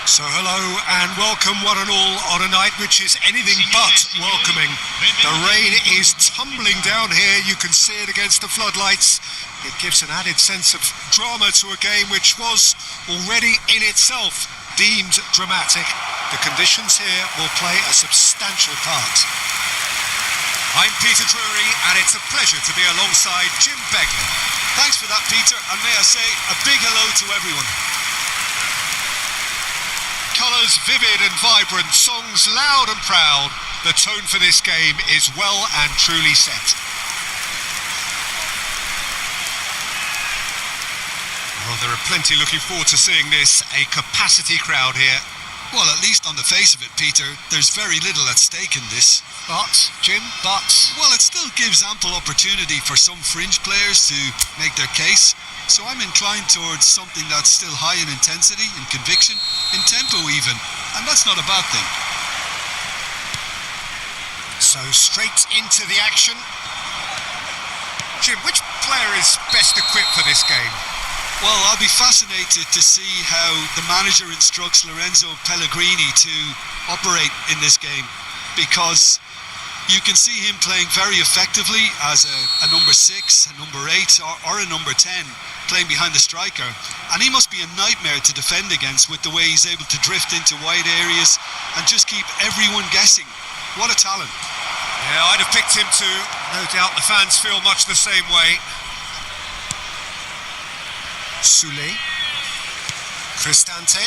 So hello and welcome one and all on a night which is anything but welcoming. The rain is tumbling down here, you can see it against the floodlights. It gives an added sense of drama to a game which was already in itself deemed dramatic. The conditions here will play a substantial part. I'm Peter Drury and it's a pleasure to be alongside Jim Begley. Thanks for that, Peter, and may I say a big hello to everyone. Colours vivid and vibrant, songs loud and proud. The tone for this game is well and truly set. Well, there are plenty looking forward to seeing this. A capacity crowd here. Well, at least on the face of it, Peter, there's very little at stake in this. But, Jim, Well, it still gives ample opportunity for some fringe players to make their case. So I'm inclined towards something that's still high in intensity, in conviction, in tempo even. And that's not a bad thing. So straight into the action. Jim, which player is best equipped for this game? Well, I'll be fascinated to see how the manager instructs Lorenzo Pellegrini to operate in this game, because you can see him playing very effectively as a number 6, a number 8 or a number 10, playing behind the striker, and he must be a nightmare to defend against with the way he's able to drift into wide areas and just keep everyone guessing. What a talent. Yeah, I'd have picked him too. No doubt the fans feel much the same way. Soulé, Cristante,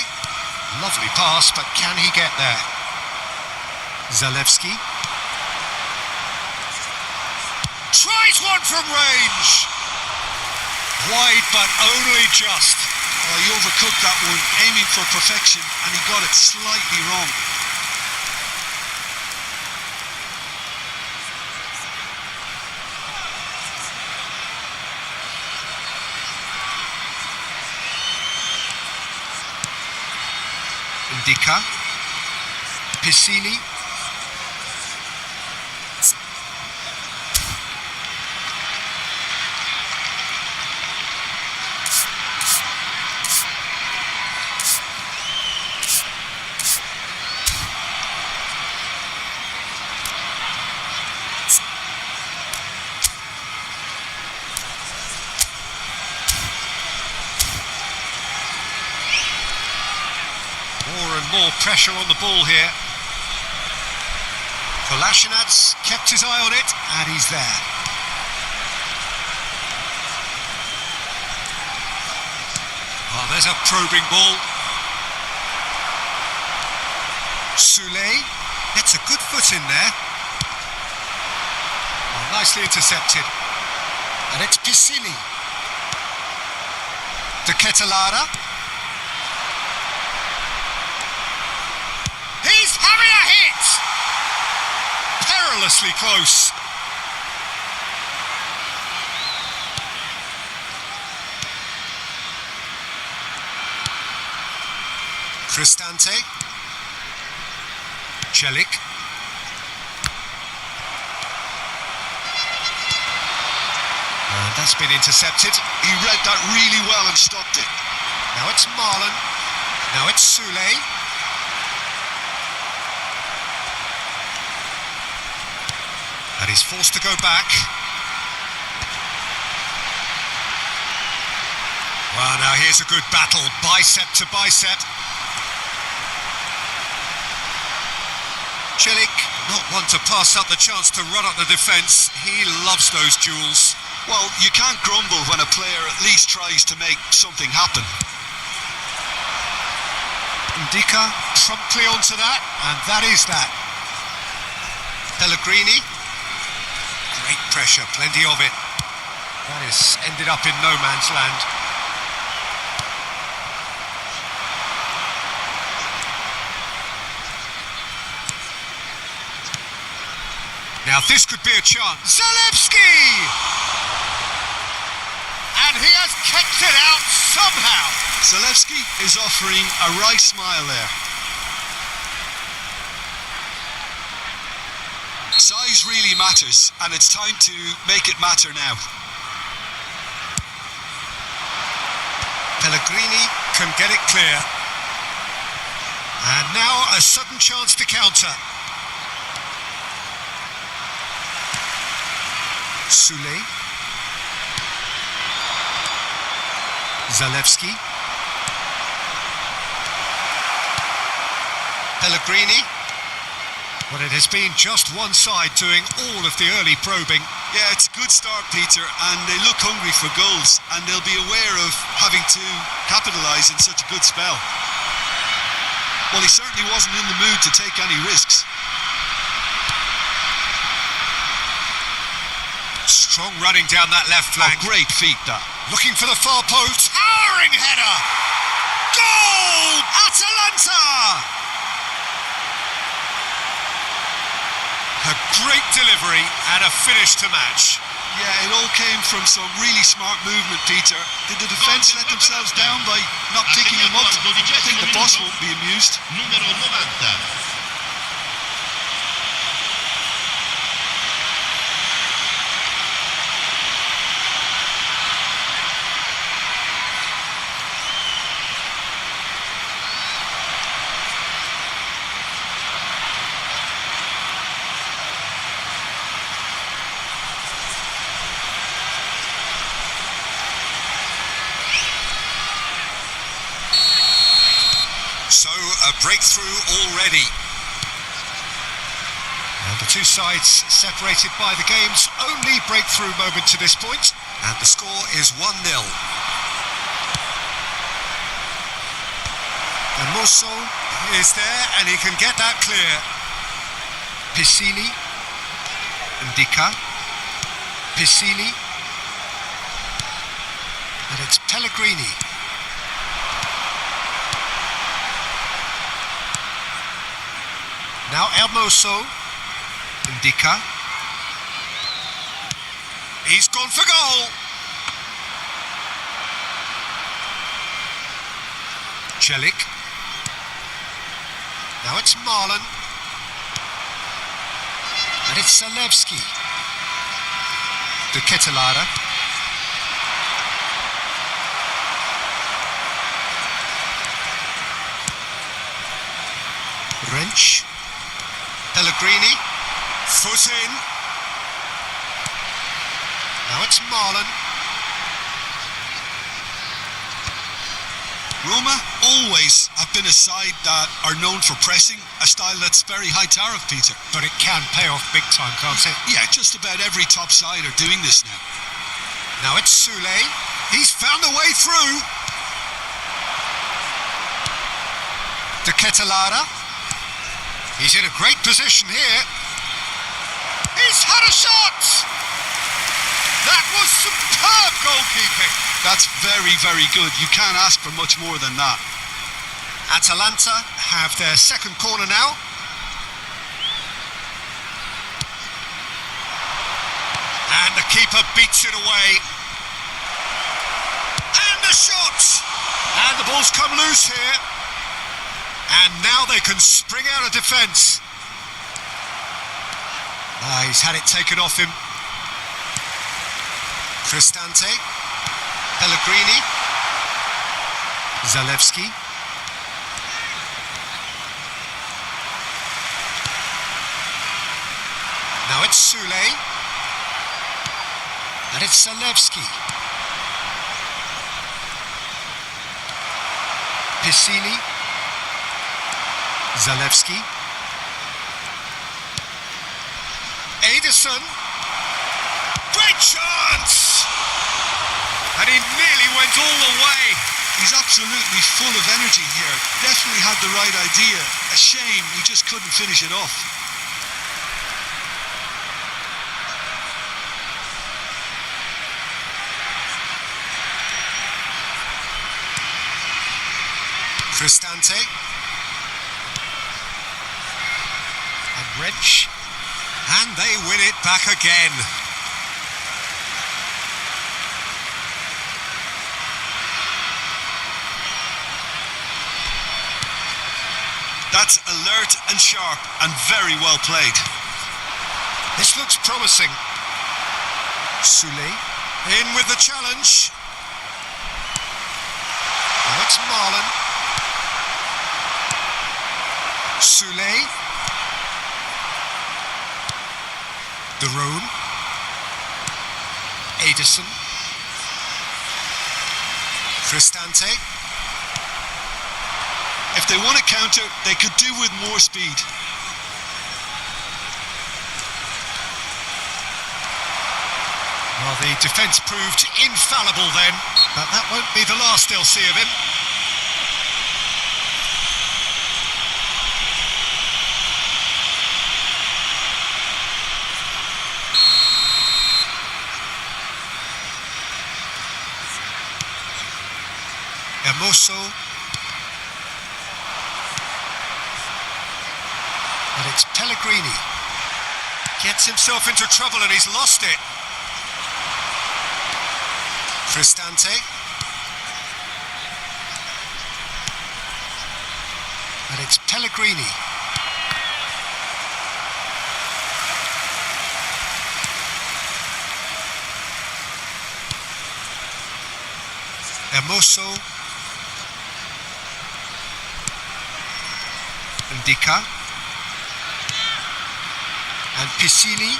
lovely pass, but can he get there? Zalewski tries one from range, wide but only just. Oh, he overcooked that one, aiming for perfection, and he got it slightly wrong. Indica, Piscini, more pressure on the ball here. Kolasinac kept his eye on it and he's there. Oh, there's a probing ball. Soulé gets a good foot in there. Oh, nicely intercepted. And it's Piscini. De Ketelada. He's having a hit! Perilously close. Cristante. Celik. And that's been intercepted. He read that really well and stopped it. Now it's Marlon. Now it's Soulé. And he's forced to go back. Well, now here's a good battle, bicep to bicep. Celik, not one to pass up the chance to run up the defence. He loves those duels. Well, you can't grumble when a player at least tries to make something happen. Indica promptly onto that, and that is that. Pellegrini. Great pressure, plenty of it. That has ended up in no man's land. Now this could be a chance. Zalewski! And he has kept it out somehow. Zalewski is offering a right smile there. Size really matters, and it's time to make it matter now. Pellegrini can get it clear. And now a sudden chance to counter. Sule. Zalewski. Pellegrini. Well, it has been just one side doing all of the early probing. Yeah, it's a good start, Peter, and they look hungry for goals, and they'll be aware of having to capitalise in such a good spell. Well, he certainly wasn't in the mood to take any risks. Strong running down that left flank. Oh, great feet, that. Looking for the far post. Towering header! Goal! Atalanta! A great delivery and a finish to match. Yeah, it all came from some really smart movement, Peter. Did the defence let themselves down by not picking him up? I think the boss won't be amused. Numero 90. So, a breakthrough already. And the two sides separated by the game's only breakthrough moment to this point, and the score is 1-0. And Mosso is there, and he can get that clear. Pisili, Ndika, Pisili, and it's Pellegrini. Now Hermoso, Ndika. He's gone for goal. Celik. Now it's Marlon. And it's Zalewski. De Ketelaere. Wrench. Pellegrini, foot in. Now it's Marlon. Roma always have been a side that are known for pressing, a style that's very high tariff, Peter. But it can pay off big time, can't it? Yeah, just about every top side are doing this now. Now it's Sule. He's found a way through. De Ketelaere. He's in a great position here. He's had a shot! That was superb goalkeeping. That's very, very good. You can't ask for much more than that. Atalanta have their second corner now. And the keeper beats it away. And the shot! And the ball's come loose here. And now they can spring out of defence. He's had it taken off him. Cristante. Pellegrini. Zalewski. Now it's Sule. And it's Zalewski. Pisili. Zalewski. Ederson. Great chance! And he nearly went all the way. He's absolutely full of energy here. Definitely had the right idea. A shame he just couldn't finish it off. Cristante. And Wrench. And they win it back again. That's alert and sharp and very well played. This looks promising. Sule in with the challenge. Now it's Marlon. Soulé. De Roon. Ederson. Cristante. If they want to counter, they could do with more speed. Well, the defence proved infallible then, but that won't be the last they'll see of him. Hermoso. And it's Pellegrini. Gets himself into trouble and he's lost it. Cristante. And it's Pellegrini. Hermoso. Ndika. And Piscini.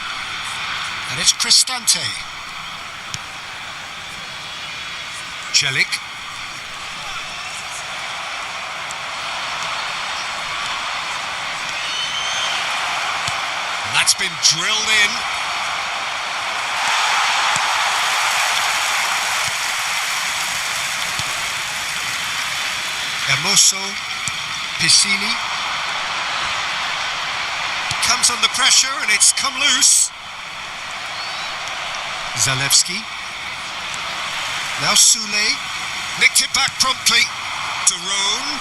And it's Cristante. Celik. And that's been drilled in. Hermoso. Piscini. Comes under pressure and it's come loose. Zalewski. Now Soulé. Nicked it back promptly. De Roon.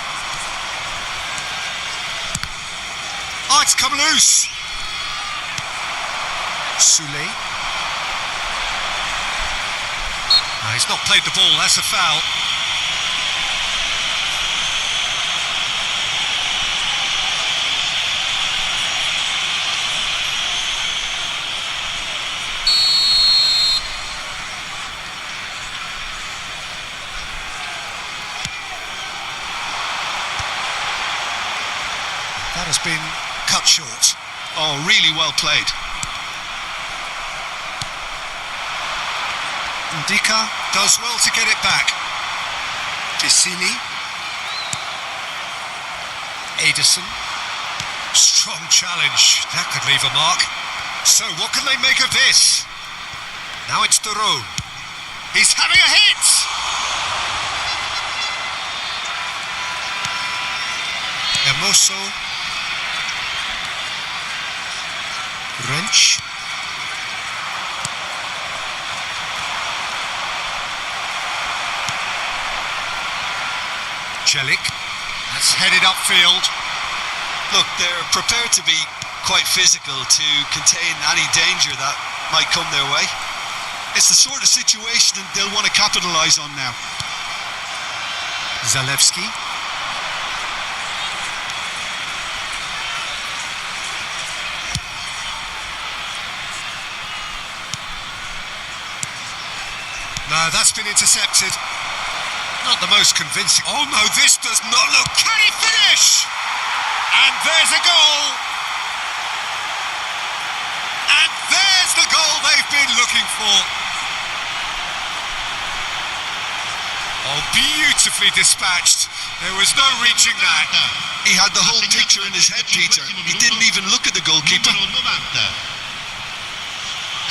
Oh, it's come loose. Soulé. No, he's not played the ball, that's a foul. That has been cut short. Oh, really well played. Ndika does well to get it back. Piscini. Ederson. Strong challenge. That could leave a mark. So what can they make of this? Now it's De Roon. He's having a hit! Hermoso. Wrench. Celik. That's headed upfield. Look, they're prepared to be quite physical to contain any danger that might come their way. It's the sort of situation they'll want to capitalise on now. Zalewski. No, that's been intercepted. Not the most convincing. Oh no, this does not look. Can he finish? And there's a goal. And there's the goal they've been looking for. Oh, beautifully dispatched. There was no reaching that. He had the whole picture in his head, Peter. He didn't even look at the goalkeeper.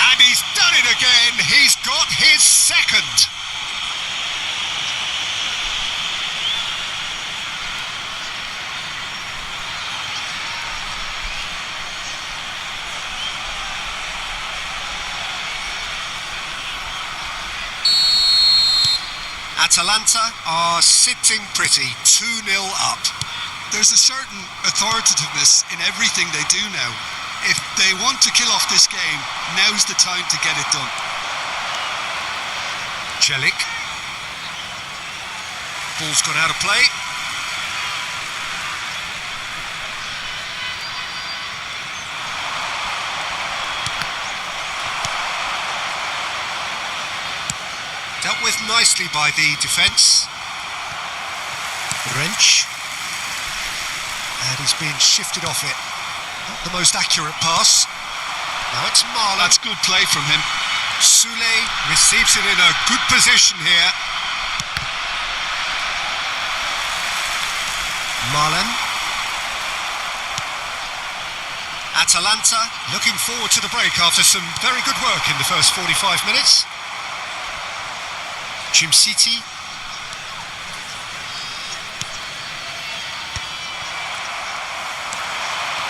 And he's done it again. He's got his second. Atalanta are sitting pretty, 2-0 up. There's a certain authoritativeness in everything they do now. If they want to kill off this game, now's the time to get it done. Celik. Ball's gone out of play. Dealt with nicely by the defence. Wrench. And he's been shifted off it. Not the most accurate pass. Now it's Marlon. That's good play from him. Soulé receives it in a good position here. Marlon. Atalanta looking forward to the break after some very good work in the first 45 minutes. City.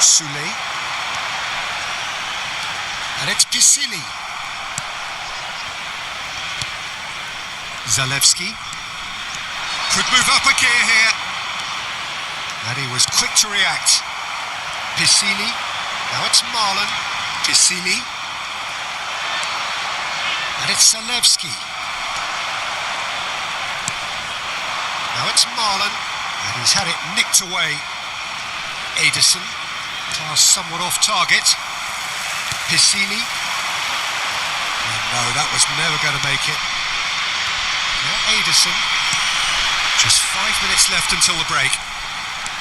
Soulé. And it's Pisili. Zalewski. Could move up a gear here. And he was quick to react. Pisili. Now it's Marlon. Pisili. And it's Zalewski. Now it's Marlon. And he's had it nicked away. Ederson. Pass somewhat off target. Pisili. No, that was never going to make it. Now Ederson. Just 5 minutes left until the break.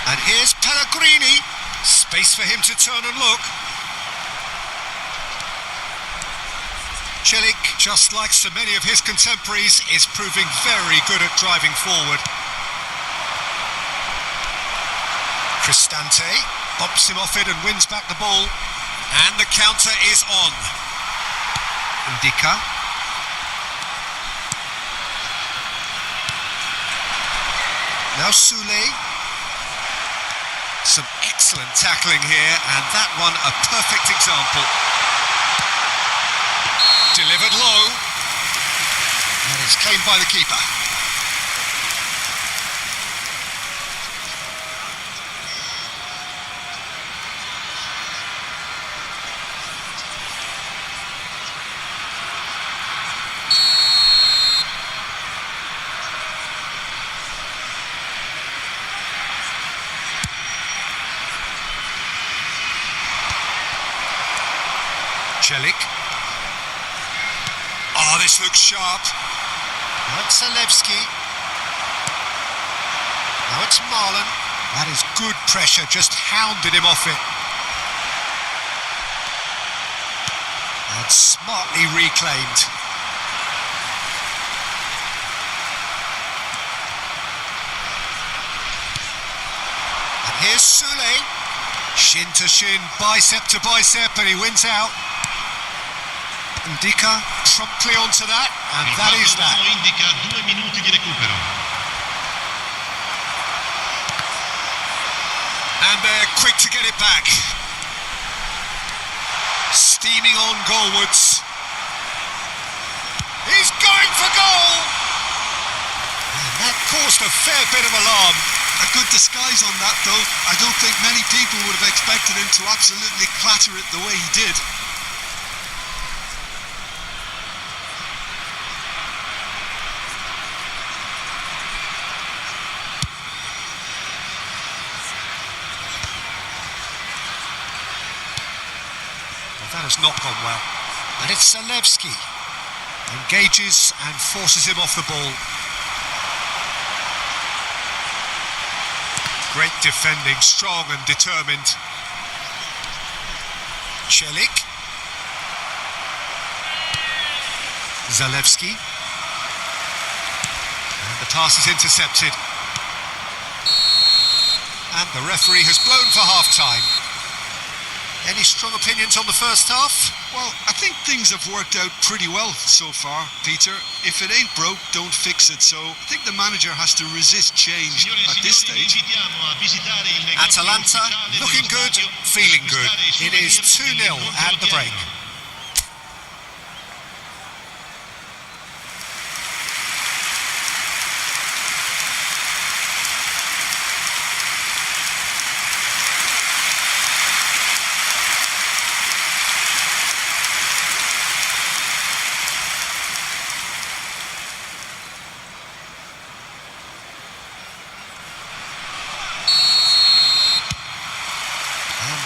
And here's Pellegrini. Space for him to turn and look. Celik, just like so many of his contemporaries, is proving very good at driving forward. Cristante bumps him off it and wins back the ball. And the counter is on. Indica. Now Soulé. Some excellent tackling here, and that one a perfect example. Delivered low. And it's claimed by the keeper. Celik. Oh, this looks sharp. Now it's Zalewski. Now it's Marlon. That is good pressure, just hounded him off it. And smartly reclaimed. And here's Soulé. Shin to shin, bicep to bicep, and he wins out. Indica promptly onto that, and that is that. Indica 2 minuti di recupero. And they're quick to get it back. Steaming on goalwards. He's going for goal! And that caused a fair bit of alarm. A good disguise on that, though. I don't think many people would have expected him to absolutely clatter it the way he did. That has not gone well. And it's Zalewski. Engages and forces him off the ball. Great defending, strong and determined. Celik. Zalewski. And the pass is intercepted. And the referee has blown for half-time. Any strong opinions on the first half? Well, I think things have worked out pretty well so far, Peter. If it ain't broke, don't fix it. So I think the manager has to resist change at this stage. Atalanta looking good, feeling good. It is 2-0 at the break.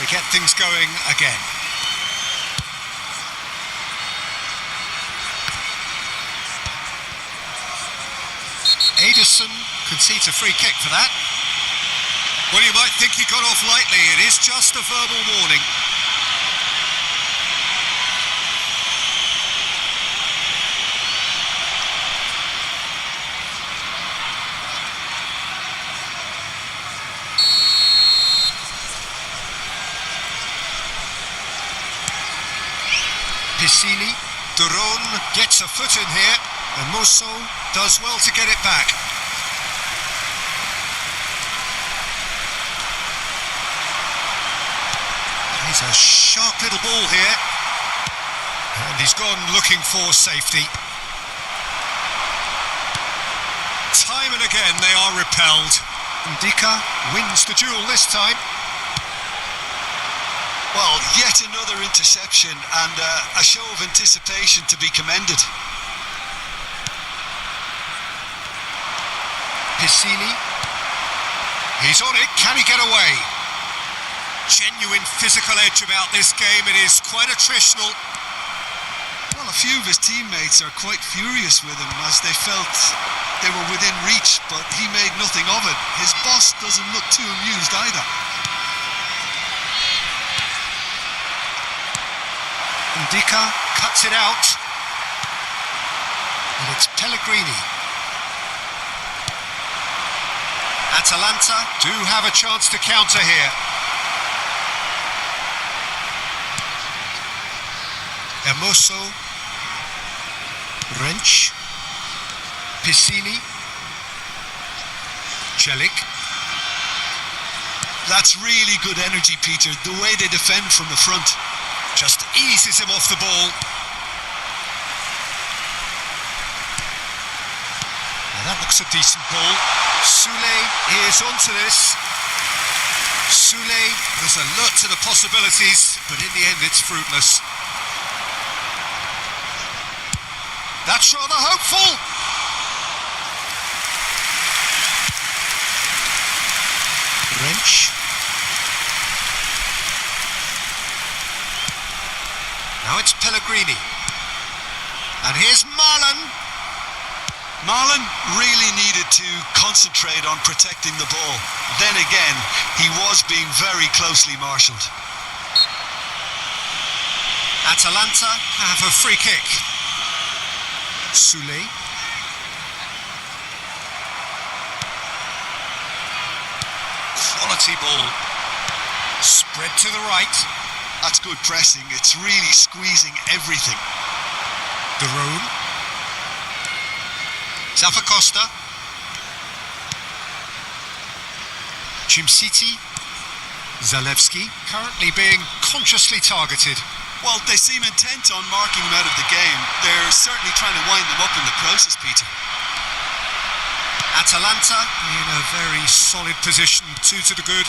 We get things going again. Ederson concedes a free kick for that. Well, you might think he got off lightly. It is just a verbal warning. Piscini, Duron gets a foot in here, and Mosso does well to get it back. He's a sharp little ball here, and he's gone looking for safety. Time and again they are repelled. Ndika wins the duel this time. Well, yet another interception and a show of anticipation to be commended. Piscini, he's on it, can he get away? Genuine physical edge about this game, it is quite attritional. Well, a few of his teammates are quite furious with him as they felt they were within reach, but he made nothing of it. His boss doesn't look too amused either. Ndika cuts it out, and it's Pellegrini. Atalanta do have a chance to counter here. Hermoso, Wrench, Piscini, Celik. That's really good energy, Peter, the way they defend from the front. Just eases him off the ball. Now that looks a decent ball. Soule is onto this. Soule was alert to the possibilities, but in the end it's fruitless. That's rather hopeful. Wrench. Now it's Pellegrini. And here's Marlon. Marlon really needed to concentrate on protecting the ball. Then again, he was being very closely marshalled. Atalanta have a free kick. Soule. Quality ball. Spread to the right. That's good pressing. It's really squeezing everything. Duron. Zappacosta. Chimsiti. Zalewski currently being consciously targeted. Well, they seem intent on marking him out of the game. They're certainly trying to wind them up in the process, Peter. Atalanta in a very solid position, 2 to the good.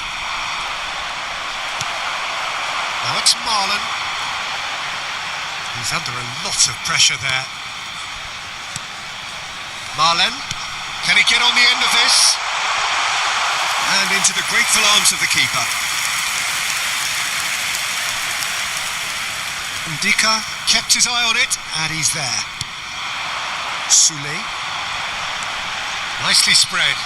Now it's Marlon. He's under a lot of pressure there. Marlon, can he get on the end of this? And into the grateful arms of the keeper. Ndika kept his eye on it, and he's there. Soule. Nicely spread.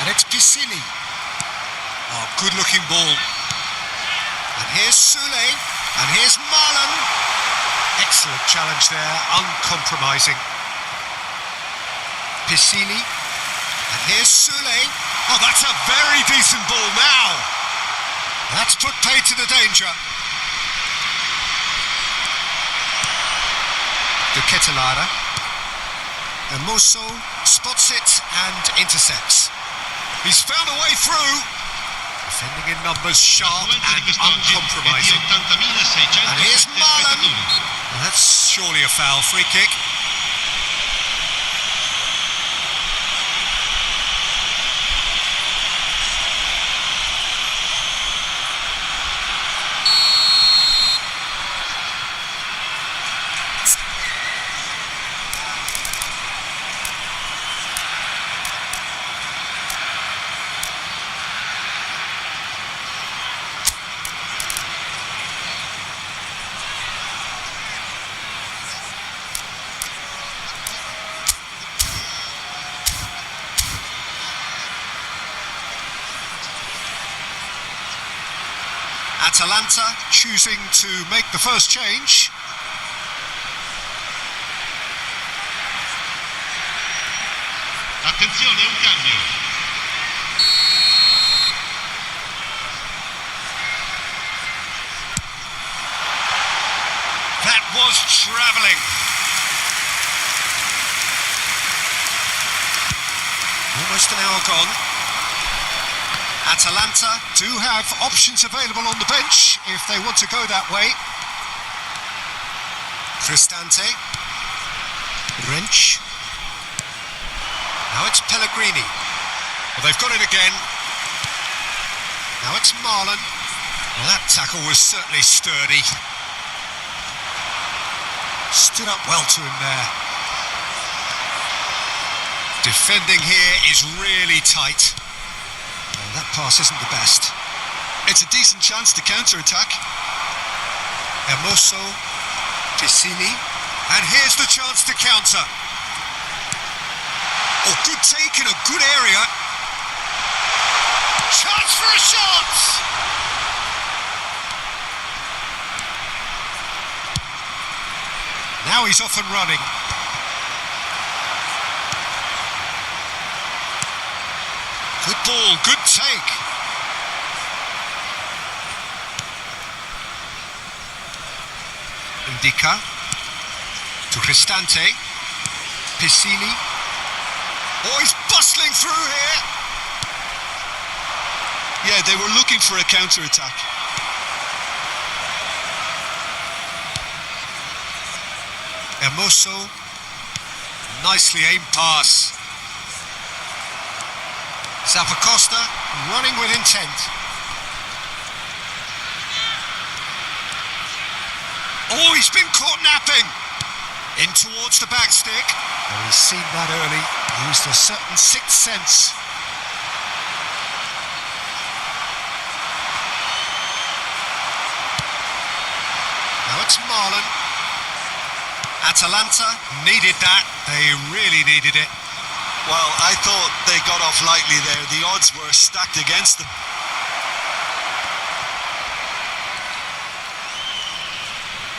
And it's Piscini. Oh, good-looking ball. And here's Soule. And here's Marlon. Excellent challenge there, uncompromising. Piscini. And here's Soule. Oh, that's a very decent ball now. That's put paid to the danger. De Ketelara. Hermoso spots it and intercepts. He's found a way through. Defending in numbers, sharp and uncompromising. And here's Marlon. Well, that's surely a foul. Free kick. Atalanta choosing to make the first change. Attenzione, un cambio. That was travelling. Almost an hour gone. Atalanta do have options available on the bench if they want to go that way. Cristante. Wrench. Now it's Pellegrini. Well, they've got it again. Now it's Marlon. Well, that tackle was certainly sturdy. Stood up well to him there. Defending here is really tight. Well, that pass isn't the best. It's a decent chance to counter-attack. Hermoso, Piscini, and here's the chance to counter. Oh, good take in a good area. Chance for a shot! Now he's off and running. Good ball, good take. Indica to Cristante. Piscini. Oh, he's bustling through here. Yeah, they were looking for a counter-attack. Hermoso. Nicely aimed pass. Zappacosta running with intent. Oh, he's been caught napping. In towards the back stick. Oh, he's seen that early. Used a certain sixth sense. Now it's Marlon. Atalanta needed that. They really needed it. Well, I thought they got off lightly there. The odds were stacked against them.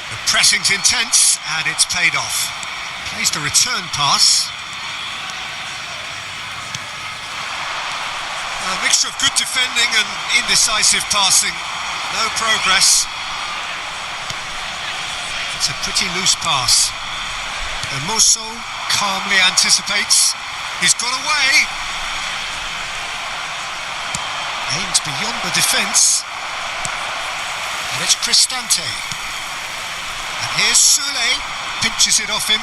The pressing's intense and it's paid off. Plays the return pass. A mixture of good defending and indecisive passing. No progress. It's a pretty loose pass. Hermoso calmly anticipates. He's got away. Aims beyond the defence. And it's Cristante. And here's Sule. Pinches it off him.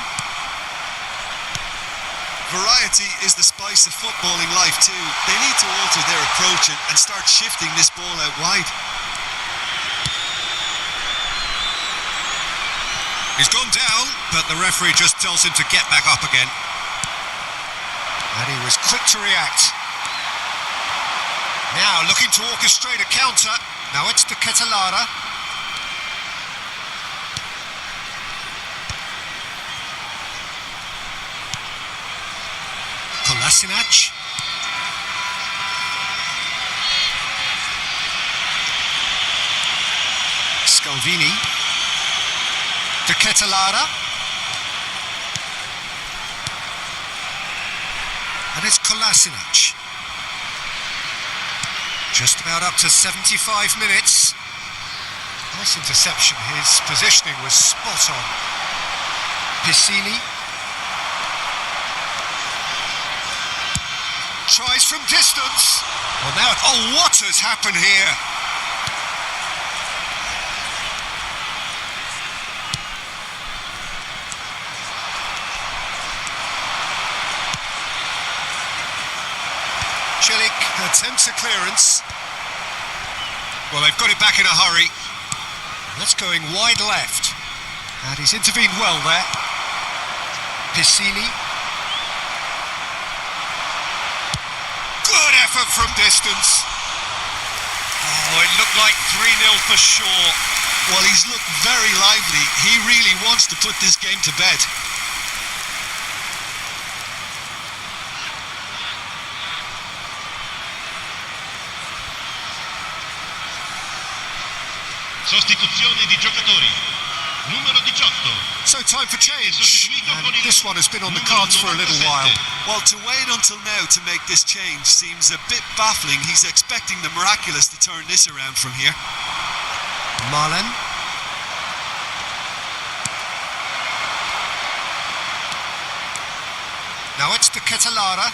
Variety is the spice of footballing life too. They need to alter their approach and start shifting this ball out wide. He's gone down, but the referee just tells him to get back up again. And he was quick to react. Now looking to orchestrate a counter. Now it's to Ketelara. Kolasinac. Scalvini. To Ketelara. And it's Kolasinac. Just about up to 75 minutes. Nice interception. His positioning was spot on. Piscini. Tries from distance. Well, now, oh, what has happened here? Celik attempts a clearance. Well, they've got it back in a hurry. That's going wide left. And he's intervened well there. Piscini. Good effort from distance. Oh, it looked like 3-0 for sure. Well, he's looked very lively. He really wants to put this game to bed. Sostituzione di giocatori. Numero 18. So time for change, and this one has been on the cards for a little while. Well, to wait until now to make this change seems a bit baffling. He's expecting the miraculous to turn this around from here. Marlen. Now it's to Ketelara.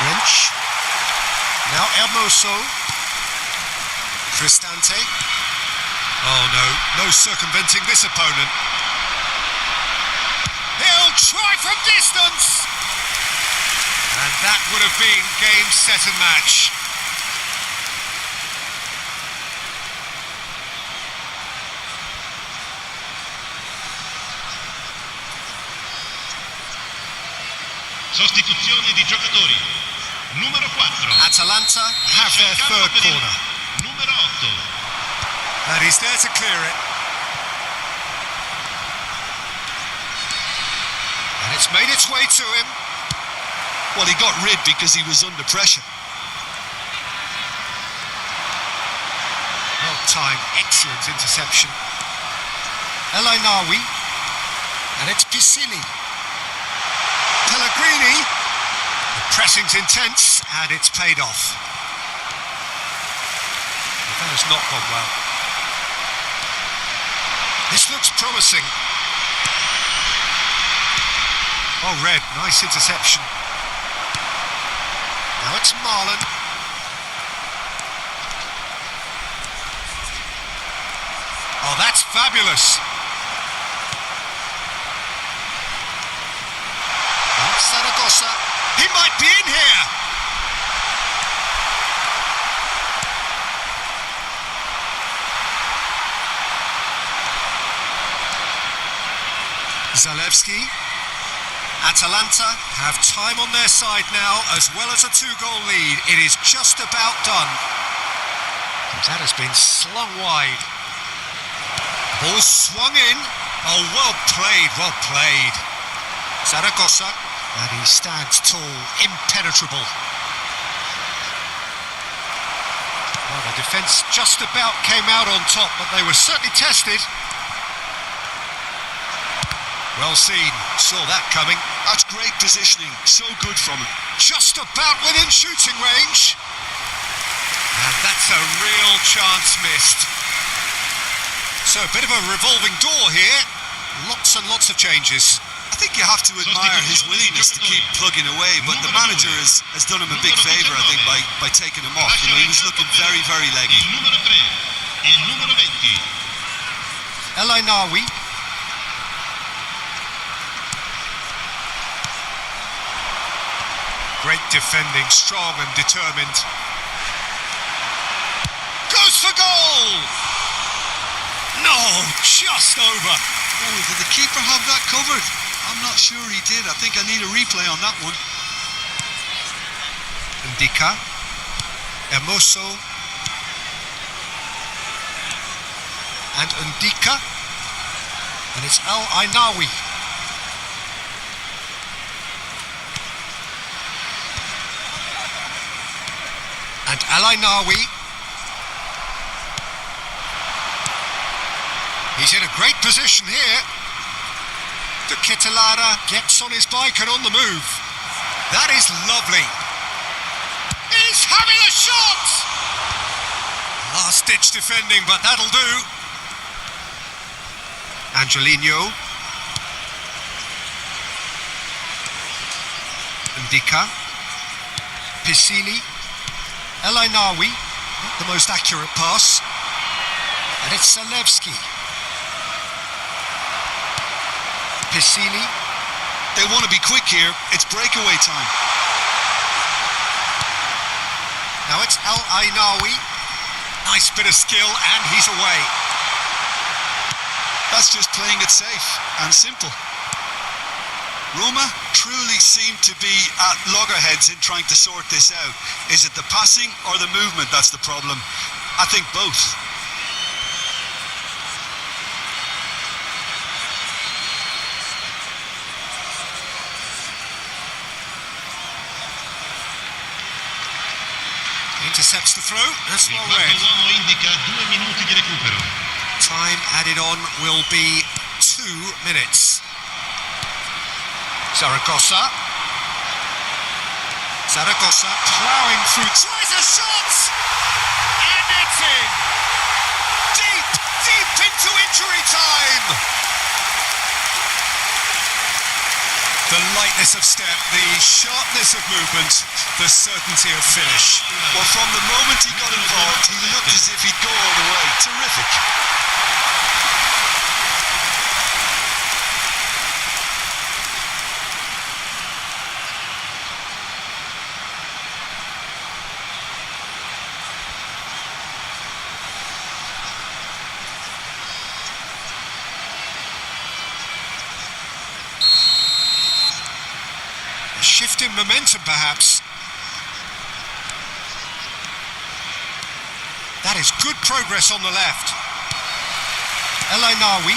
Wrench. Now Hermoso. Cristante. Oh no, no circumventing this opponent. He'll try from distance! And that would have been game, set and match. Sostituzione di giocatori. Numero 4. Atalanta have their third corner. Numero 8. And he's there to clear it. And it's made its way to him. Well, he got rid because he was under pressure. Well timed, excellent interception. El Ainaoui. And it's Pisili. Pellegrini. The pressing's intense and it's paid off. But that has not gone well. This looks promising. Oh, Red, nice interception. Now it's Marlen. Oh, that's fabulous. That's Zaragoza. He might be in here. Zalewski. Atalanta have time on their side now, as well as a 2-goal lead. It is just about done. That has been slung wide. Ball swung in. Oh, well played, well played. Zaragoza, and he stands tall, impenetrable. Well, the defence just about came out on top, but they were certainly tested. Well seen, saw that coming. That's great positioning, so good from him. Just about within shooting range. And that's a real chance missed. So a bit of a revolving door here. Lots and lots of changes. I think you have to admire his willingness to keep plugging away, but the manager has done him a big favour, I think, by taking him off. You know, he was looking very, very leggy. Il numero 3. Il numero 20. El Ainaoui. Great defending, strong and determined. Goes for goal! No, just over. Oh, did the keeper have that covered? I'm not sure he did. I think I need a replay on that one. Ndika. Hermoso. And Ndika. And it's El Ainaoui. And El Ainaoui. He's in a great position here. De Ketelara gets on his bike and on the move. That is lovely. He's having a shot! Last-ditch defending, but that'll do. Angelino. Ndika. Pisili. El Ainaoui, not the most accurate pass. And it's Zalewski. Pisili. They want to be quick here. It's breakaway time. Now it's El Ainaoui. Nice bit of skill and he's away. That's just playing it safe and simple. Roma truly seem to be at loggerheads in trying to sort this out. Is it the passing or the movement that's the problem? I think both. Into Intercepts the throw. That's Il well quarto read. uomo indica 2 minuti di recupero. Time added on will be 2 minutes. Zaragoza ploughing through, tries a shot, and it's in. Deep into injury time. The lightness of step, the sharpness of movement, the certainty of finish. Well, from the moment he got involved, he looked as if he'd go all the way. Terrific. A shift in momentum, perhaps. That is good progress on the left. El Ainawi.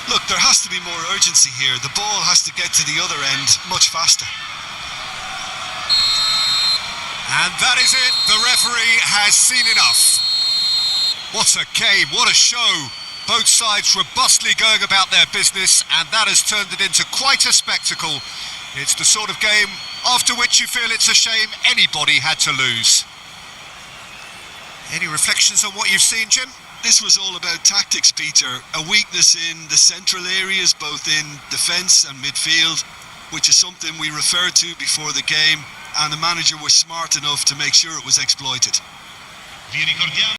Look, there has to be more urgency here. The ball has to get to the other end much faster. And that is it. The referee has seen enough. What a game, what a show. Both sides robustly going about their business, and that has turned it into quite a spectacle. It's the sort of game after which you feel it's a shame anybody had to lose. Any reflections on what you've seen, Jim? This was all about tactics, Peter. A weakness in the central areas, both in defence and midfield, which is something we referred to before the game, and the manager was smart enough to make sure it was exploited. Vi ricordiamo